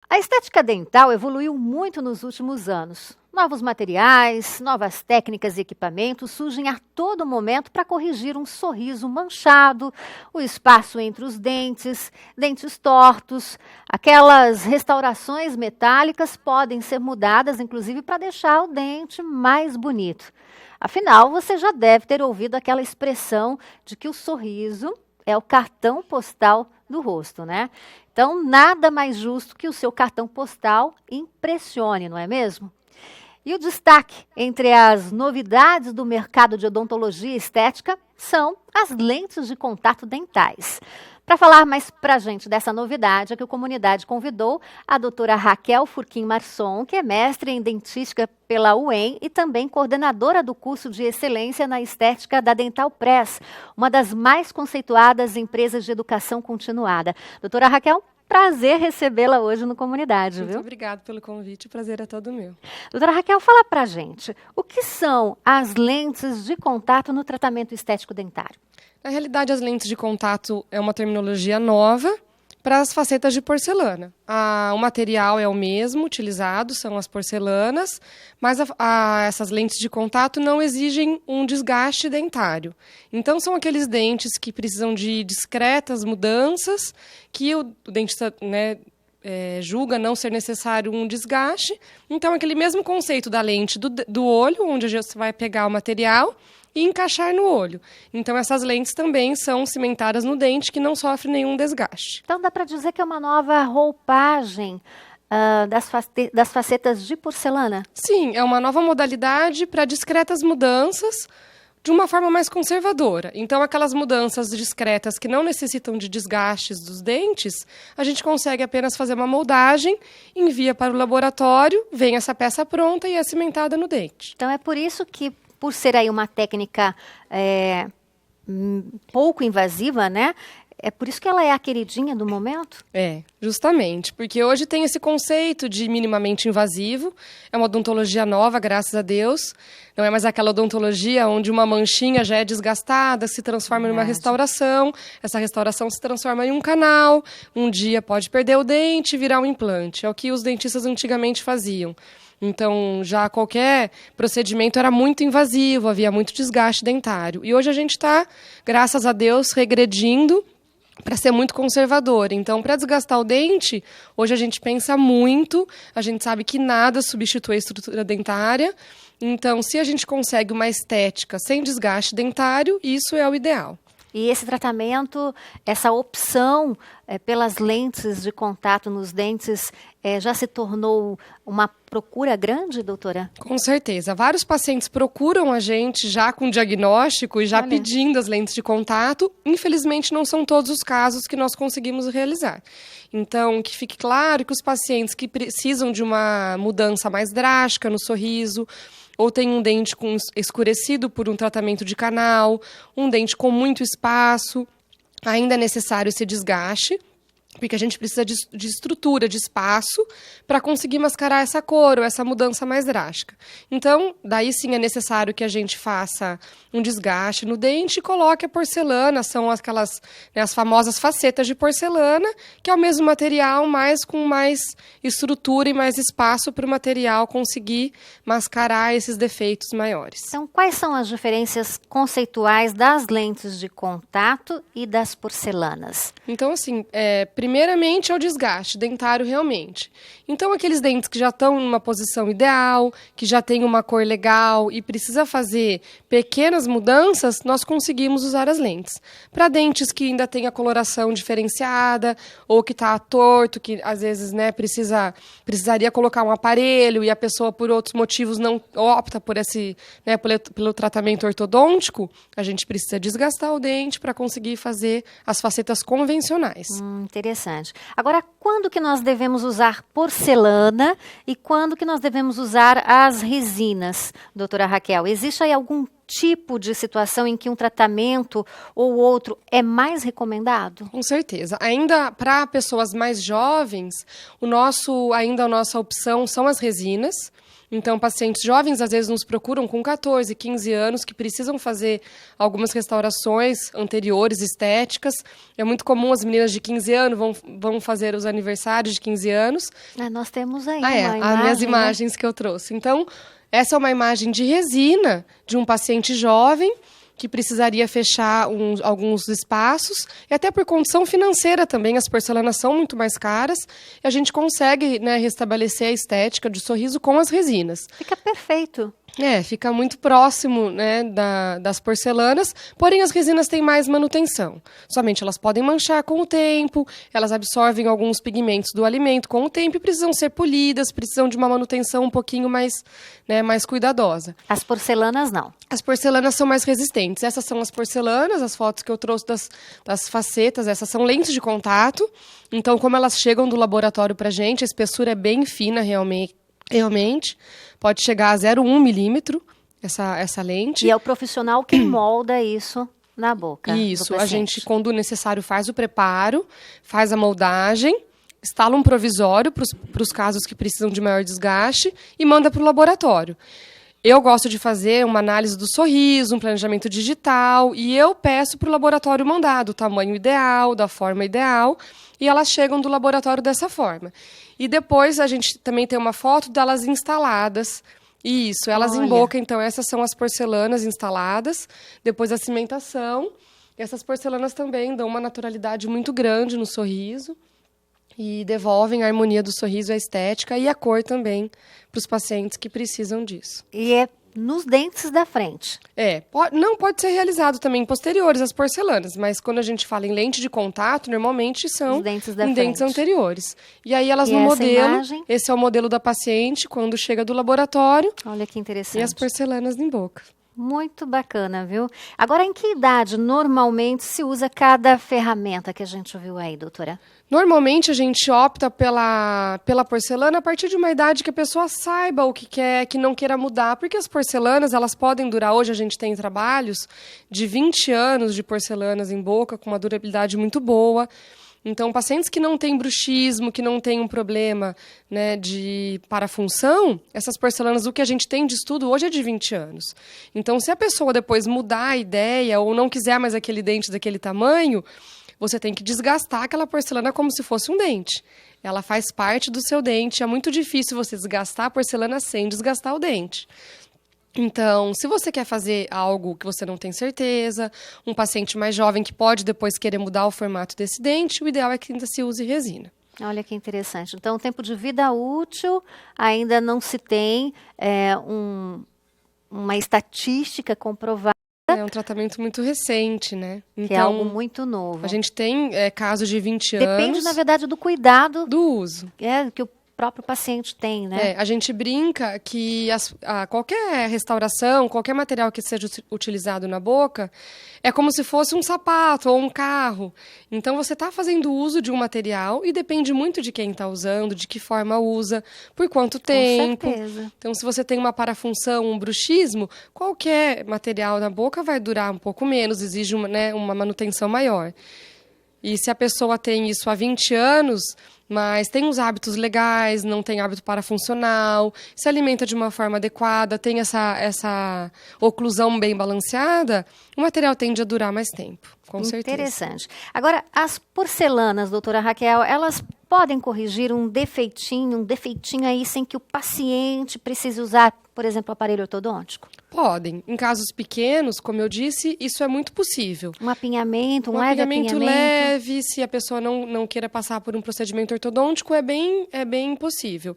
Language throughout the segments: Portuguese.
A estética dental evoluiu muito nos últimos anos. Novos materiais, novas técnicas e equipamentos surgem a todo momento para corrigir um sorriso manchado, o espaço entre os dentes, dentes tortos. Aquelas restaurações metálicas podem ser mudadas, inclusive, para deixar o dente mais bonito. Afinal, você já deve ter ouvido aquela expressão de que o sorriso é o cartão postal do rosto, né? Então, nada mais justo que o seu cartão postal impressione, não é mesmo? E o destaque entre as novidades do mercado de odontologia e estética são as lentes de contato dentais. Para falar mais para a gente dessa novidade, a Comunidade convidou a doutora Raquel Furquim Marçom, que é mestre em dentística pela UEM e também coordenadora do curso de excelência na estética da Dental Press, uma das mais conceituadas empresas de educação continuada. Doutora Raquel, prazer recebê-la hoje no Comunidade, viu? Muito obrigada pelo convite, o prazer é todo meu. Doutora Raquel, fala pra gente, o que são as lentes de contato no tratamento estético dentário? Na realidade, as lentes de contato é uma terminologia nova para as facetas de porcelana. O material é o mesmo utilizado, são as porcelanas, mas essas lentes de contato não exigem um desgaste dentário. Então, são aqueles dentes que precisam de discretas mudanças, que o dentista, julga não ser necessário um desgaste. Então, aquele mesmo conceito da lente do olho, onde você vai pegar o material e encaixar no olho. Então, essas lentes também são cimentadas no dente, que não sofre nenhum desgaste. Então, dá para dizer que é uma nova roupagem das facetas de porcelana? Sim, é uma nova modalidade para discretas mudanças, de uma forma mais conservadora. Então, aquelas mudanças discretas que não necessitam de desgastes dos dentes, a gente consegue apenas fazer uma moldagem, envia para o laboratório, vem essa peça pronta e é cimentada no dente. Então, é por isso que, por ser aí uma técnica pouco invasiva, né? É por isso que ela é a queridinha do momento? É, justamente, porque hoje tem esse conceito de minimamente invasivo, é uma odontologia nova, graças a Deus, não é mais aquela odontologia onde uma manchinha já é desgastada, se transforma numa restauração, essa restauração se transforma em um canal, um dia pode perder o dente e virar um implante, é o que os dentistas antigamente faziam. Então, já qualquer procedimento era muito invasivo, havia muito desgaste dentário. E hoje a gente está, graças a Deus, regredindo para ser muito conservador. Então, para desgastar o dente, hoje a gente pensa muito, a gente sabe que nada substitui a estrutura dentária. Então, se a gente consegue uma estética sem desgaste dentário, isso é o ideal. E esse tratamento, essa opção pelas lentes de contato nos dentes já se tornou uma procura grande, doutora? Com certeza. Vários pacientes procuram a gente já com diagnóstico e já pedindo as lentes de contato. Infelizmente, não são todos os casos que nós conseguimos realizar. Então, que fique claro que os pacientes que precisam de uma mudança mais drástica no sorriso, ou tem um dente escurecido por um tratamento de canal, um dente com muito espaço, ainda é necessário esse desgaste, porque a gente precisa de estrutura, de espaço, para conseguir mascarar essa cor ou essa mudança mais drástica. Então, daí sim é necessário que a gente faça um desgaste no dente e coloque a porcelana, são aquelas, as famosas facetas de porcelana, que é o mesmo material, mas com mais estrutura e mais espaço para o material conseguir mascarar esses defeitos maiores. Então, quais são as diferenças conceituais das lentes de contato e das porcelanas? Então, assim, primeiramente é o desgaste dentário realmente. Então, aqueles dentes que já estão em uma posição ideal, que já tem uma cor legal e precisa fazer pequenas mudanças, nós conseguimos usar as lentes. Para dentes que ainda tem a coloração diferenciada ou que está torto, que às vezes precisaria colocar um aparelho e a pessoa por outros motivos não opta por pelo tratamento ortodôntico, a gente precisa desgastar o dente para conseguir fazer as facetas convencionais. Interessante. Agora, quando que nós devemos usar porcelana e quando que nós devemos usar as resinas, doutora Raquel? Existe aí algum tipo de situação em que um tratamento ou outro é mais recomendado? Com certeza. Ainda para pessoas mais jovens, a nossa opção são as resinas. Então, pacientes jovens, às vezes, nos procuram com 14, 15 anos, que precisam fazer algumas restaurações anteriores, estéticas. É muito comum as meninas de 15 anos vão fazer os aniversários de 15 anos. Nós temos aí As minhas imagens, né, que eu trouxe. Então, essa é uma imagem de resina de um paciente jovem que precisaria fechar alguns espaços, e até por condição financeira também, as porcelanas são muito mais caras, e a gente consegue, né, restabelecer a estética de sorriso com as resinas. Fica perfeito. Fica muito próximo, né, das porcelanas, porém as resinas têm mais manutenção. Somente elas podem manchar com o tempo, elas absorvem alguns pigmentos do alimento com o tempo e precisam ser polidas, precisam de uma manutenção um pouquinho mais, né, mais cuidadosa. As porcelanas não. As porcelanas são mais resistentes. Essas são as porcelanas, as fotos que eu trouxe das facetas, essas são lentes de contato. Então, como elas chegam do laboratório pra gente, a espessura é bem fina realmente. Pode chegar a 0,1 milímetro essa lente. E é o profissional que molda isso na boca. Isso, a gente, quando necessário, faz o preparo, faz a moldagem, instala um provisório para os casos que precisam de maior desgaste e manda para o laboratório. Eu gosto de fazer uma análise do sorriso, um planejamento digital, e eu peço para o laboratório mandar do tamanho ideal, da forma ideal, e elas chegam do laboratório dessa forma. E depois a gente também tem uma foto delas instaladas. Isso, elas em boca, então essas são as porcelanas instaladas, depois a cimentação. E essas porcelanas também dão uma naturalidade muito grande no sorriso e devolvem a harmonia do sorriso, a estética e a cor também para os pacientes que precisam disso. E é nos dentes da frente. Não pode ser realizado também em posteriores as porcelanas, mas quando a gente fala em lente de contato, normalmente são os dentes em dentes anteriores. E aí elas no modelo, esse é o modelo da paciente quando chega do laboratório. Olha que interessante. E as porcelanas em boca. Muito bacana, viu? Agora, em que idade normalmente se usa cada ferramenta que a gente viu aí, doutora? Normalmente a gente opta pela porcelana a partir de uma idade que a pessoa saiba o que quer, que não queira mudar, porque as porcelanas, elas podem durar, hoje a gente tem trabalhos de 20 anos de porcelanas em boca, com uma durabilidade muito boa. Então, pacientes que não têm bruxismo, que não têm um problema, né, de parafunção, essas porcelanas, o que a gente tem de estudo hoje é de 20 anos. Então, se a pessoa depois mudar a ideia ou não quiser mais aquele dente daquele tamanho, você tem que desgastar aquela porcelana como se fosse um dente. Ela faz parte do seu dente, é muito difícil você desgastar a porcelana sem desgastar o dente. Então, se você quer fazer algo que você não tem certeza, um paciente mais jovem que pode depois querer mudar o formato desse dente, o ideal é que ainda se use resina. Olha que interessante. Então, o tempo de vida útil ainda não se tem uma estatística comprovada. É um tratamento muito recente, né? Então, que é algo muito novo. A gente tem casos de 20 anos. Depende, na verdade, do cuidado. Do uso. Que o próprio paciente tem, né? A gente brinca que qualquer restauração, qualquer material que seja utilizado na boca, é como se fosse um sapato ou um carro. Então, você está fazendo uso de um material e depende muito de quem está usando, de que forma usa, por quanto tempo. Com certeza. Então, se você tem uma parafunção, um bruxismo, qualquer material na boca vai durar um pouco menos, exige uma manutenção maior. E se a pessoa tem isso há 20 anos, mas tem os hábitos legais, não tem hábito parafuncional, se alimenta de uma forma adequada, tem essa oclusão bem balanceada, o material tende a durar mais tempo, com certeza. Interessante. Agora, as porcelanas, doutora Raquel, elas podem corrigir um defeitinho aí sem que o paciente precise usar, por exemplo, o aparelho ortodôntico? Podem. Em casos pequenos, como eu disse, isso é muito possível. Um apinhamento, um leve apinhamento. Leve, se a pessoa não queira passar por um procedimento ortodôntico, é bem possível.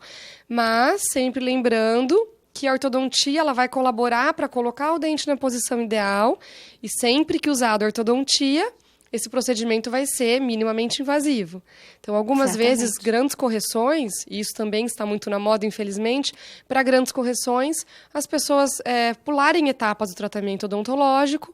Mas, sempre lembrando que a ortodontia ela vai colaborar para colocar o dente na posição ideal e sempre que usado a ortodontia, esse procedimento vai ser minimamente invasivo. Então, algumas vezes, grandes correções, e isso também está muito na moda, infelizmente, para grandes correções, as pessoas pularem etapas do tratamento odontológico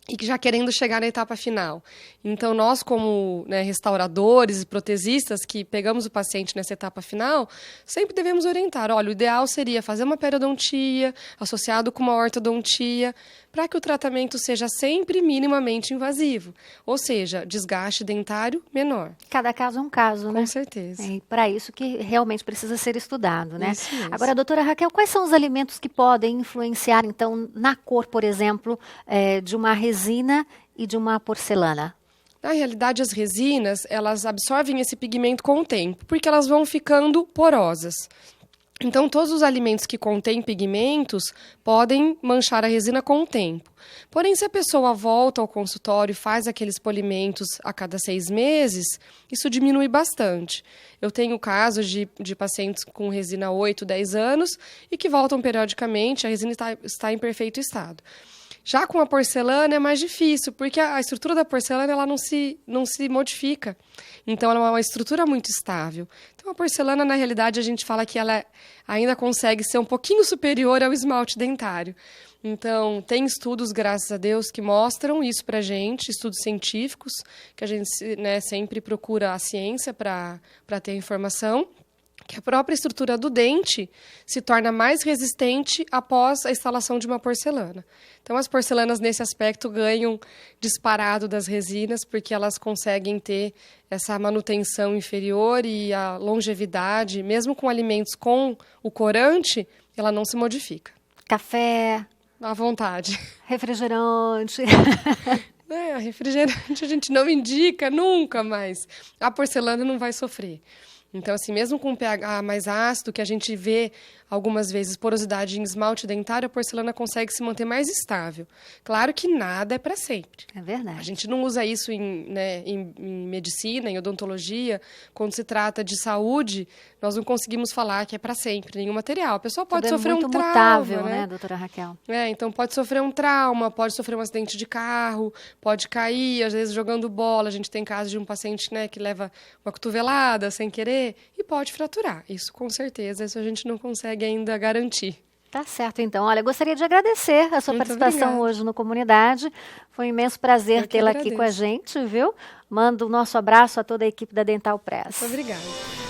e que já querendo chegar na etapa final. Então, nós como, né, restauradores e protesistas que pegamos o paciente nessa etapa final, sempre devemos orientar, olha, o ideal seria fazer uma periodontia associado com uma ortodontia, para que o tratamento seja sempre minimamente invasivo, ou seja, desgaste dentário menor. Cada caso é um caso, né? Com certeza. É para isso que realmente precisa ser estudado, né? Isso mesmo. Agora, doutora Raquel, quais são os alimentos que podem influenciar, então, na cor, por exemplo, de uma resina e de uma porcelana? Na realidade, as resinas, elas absorvem esse pigmento com o tempo, porque elas vão ficando porosas. Então, todos os alimentos que contêm pigmentos podem manchar a resina com o tempo. Porém, se a pessoa volta ao consultório e faz aqueles polimentos a cada 6 meses, isso diminui bastante. Eu tenho casos de pacientes com resina há 8, 10 anos e que voltam periodicamente, a resina está em perfeito estado. Já com a porcelana é mais difícil, porque a estrutura da porcelana ela não se modifica. Então, ela é uma estrutura muito estável. Então, a porcelana, na realidade, a gente fala que ela ainda consegue ser um pouquinho superior ao esmalte dentário. Então, tem estudos, graças a Deus, que mostram isso para a gente, estudos científicos, que a gente, né, sempre procura a ciência para ter a informação, que a própria estrutura do dente se torna mais resistente após a instalação de uma porcelana. Então, as porcelanas, nesse aspecto, ganham disparado das resinas, porque elas conseguem ter essa manutenção inferior e a longevidade, mesmo com alimentos com o corante, ela não se modifica. Café. À vontade. Refrigerante. Refrigerante a gente não indica nunca, mas a porcelana não vai sofrer. Então, assim, mesmo com um pH mais ácido, que a gente vê algumas vezes porosidade em esmalte dentário, a porcelana consegue se manter mais estável. Claro que nada é para sempre. É verdade. A gente não usa isso em medicina, em odontologia. Quando se trata de saúde, nós não conseguimos falar que é para sempre nenhum material. A pessoa pode sofrer um trauma. É muito mutável, né, doutora Raquel? Então pode sofrer um trauma, pode sofrer um acidente de carro, pode cair, às vezes jogando bola. A gente tem casos de um paciente, né, que leva uma cotovelada sem querer e pode fraturar. Isso com certeza, isso a gente não consegue ainda garantir. Tá certo, então. Olha, gostaria de agradecer a sua participação hoje no Comunidade. Foi um imenso prazer tê-la aqui com a gente, viu? Mando o nosso abraço a toda a equipe da Dental Press. Muito obrigada.